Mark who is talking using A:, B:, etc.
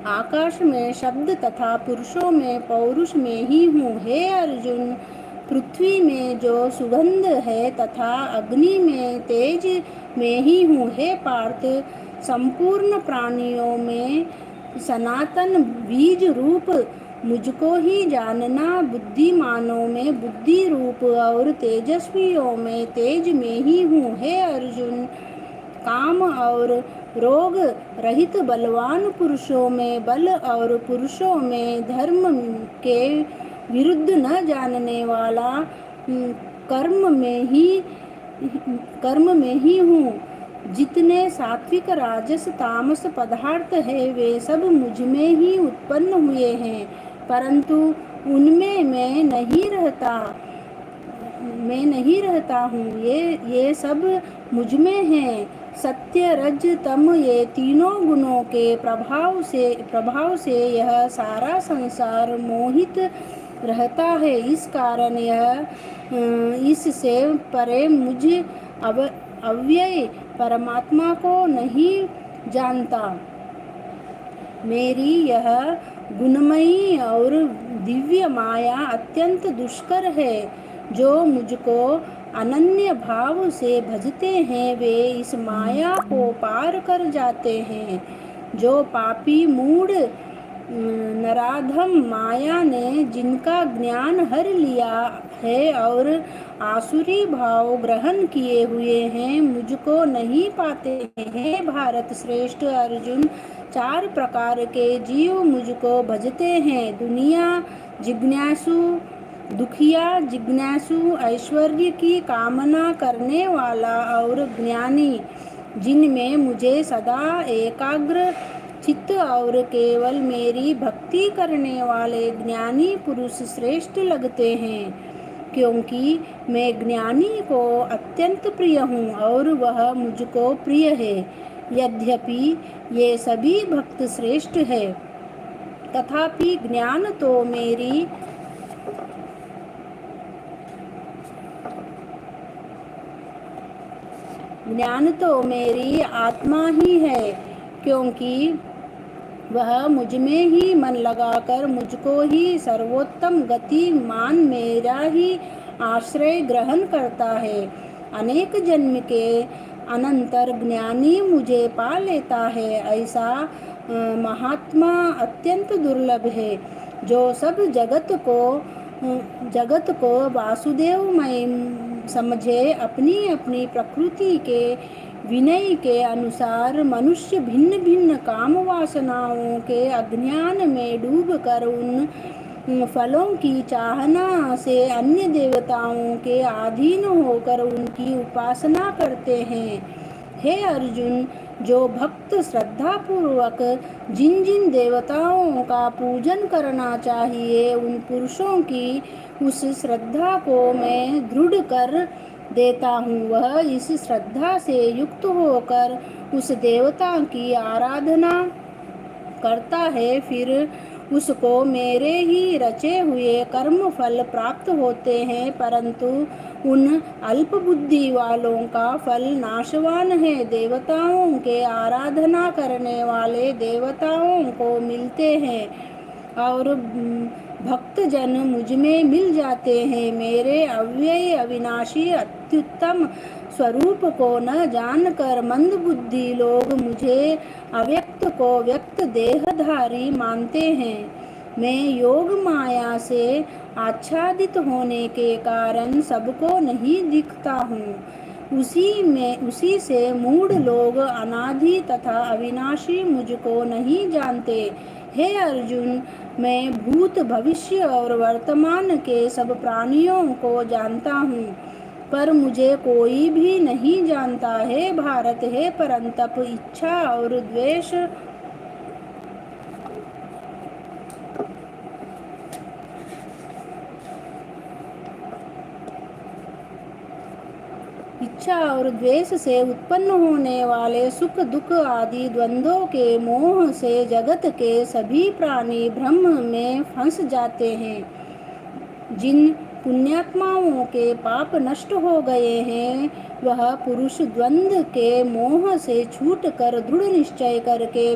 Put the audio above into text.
A: आकाश में शब्द तथा पुरुषों में पौरुष में ही हूँ। हे अर्जुन, पृथ्वी में जो सुगंध है तथा अग्नि में तेज में ही हूँ। हे पार्थ, संपूर्ण प्राणियों में सनातन बीज रूप मुझको ही जानना। बुद्धिमानों में बुद्धि रूप और तेजस्वियों में तेज में ही हूँ। हे अर्जुन, काम और रोग रहित बलवान पुरुषों में बल और पुरुषों में धर्म के विरुद्ध न जानने वाला कर्म में ही हूँ। जितने सात्विक राजस तामस पदार्थ है वे सब मुझ में ही उत्पन्न हुए हैं, परंतु उनमें मैं नहीं रहता हूँ। ये सब मुझ में हैं। सत्य रज तम ये तीनों गुणों के प्रभाव से यह सारा संसार मोहित रहता है। इस कारण यह इससे परे मुझ अव्यय परमात्मा को नहीं जानता। मेरी यह गुणमयी और दिव्य माया अत्यंत दुष्कर है। जो मुझको अनन्य भाव से भजते हैं वे इस माया को पार कर जाते हैं। जो पापी मूढ़ नराधम माया ने जिनका ज्ञान हर लिया है और आसुरी भाव ग्रहण किए हुए हैं, मुझको नहीं पाते हैं। हे भारत श्रेष्ठ अर्जुन, 4 प्रकार के जीव मुझको भजते हैं। दुनिया जिज्ञासु, दुखिया जिज्ञासु, ऐश्वर्य की कामना करने वाला और ज्ञानी, जिनमें मुझे सदा एकाग्र चित्त और केवल मेरी भक्ति करने वाले ज्ञानी पुरुष श्रेष्ठ लगते हैं, क्योंकि मैं ज्ञानी को अत्यंत प्रिय हूँ और वह मुझको प्रिय है। यद्यपि ये सभी भक्त श्रेष्ठ है, तथापि ज्ञान तो मेरी आत्मा ही है, क्योंकि वह मुझ में ही मन लगाकर मुझको ही सर्वोत्तम गति मान मेरा ही आश्रय ग्रहण करता है। अनेक जन्म के अनंतर ज्ञानी मुझे पा लेता है। ऐसा महात्मा अत्यंत दुर्लभ है, जो सब जगत को वासुदेवमय समझे। अपनी अपनी प्रकृति के विनय के अनुसार मनुष्य भिन्न भिन्न काम वासनाओं के अज्ञान में डूबकर उन फलों की चाहना से अन्य देवताओं के अधीन होकर उनकी उपासना करते हैं। हे अर्जुन, जो भक्त श्रद्धा पूर्वक जिन जिन देवताओं का पूजन करना चाहिए, उन पुरुषों की उस श्रद्धा को मैं दृढ़ कर देता हूँ। वह इस श्रद्धा से युक्त होकर उस देवता की आराधना करता है, फिर उसको मेरे ही रचे हुए कर्म फल प्राप्त होते हैं, परंतु उन अल्प बुद्धि वालों का फल नाशवान है। देवताओं के आराधना करने वाले देवताओं को मिलते हैं और भक्त जन मुझ में मिल जाते हैं। मेरे अव्यय अविनाशी अत्युत्तम स्वरूप को न जानकर मंद बुद्धि लोग मुझे अव्यक्त को व्यक्त देहधारी मानते हैं। मैं योग माया से आच्छादित होने के कारण सबको नहीं दिखता हूँ। उसी से मूढ़ लोग अनादि तथा अविनाशी मुझको नहीं जानते। हे अर्जुन, मैं भूत भविष्य और वर्तमान के सब प्राणियों को जानता हूँ, पर मुझे कोई भी नहीं जानता। हे भारत, हे परंतप, इच्छा और द्वेष से उत्पन्न होने वाले सुख दुख आदि द्वंद्वों के मोह से जगत के सभी प्राणी ब्रह्म में फंस जाते हैं। जिन पुण्यात्माओं के पाप नष्ट हो गए हैं, वह पुरुष द्वंद्व के मोह से छूटकर दृढ़ निश्चय करके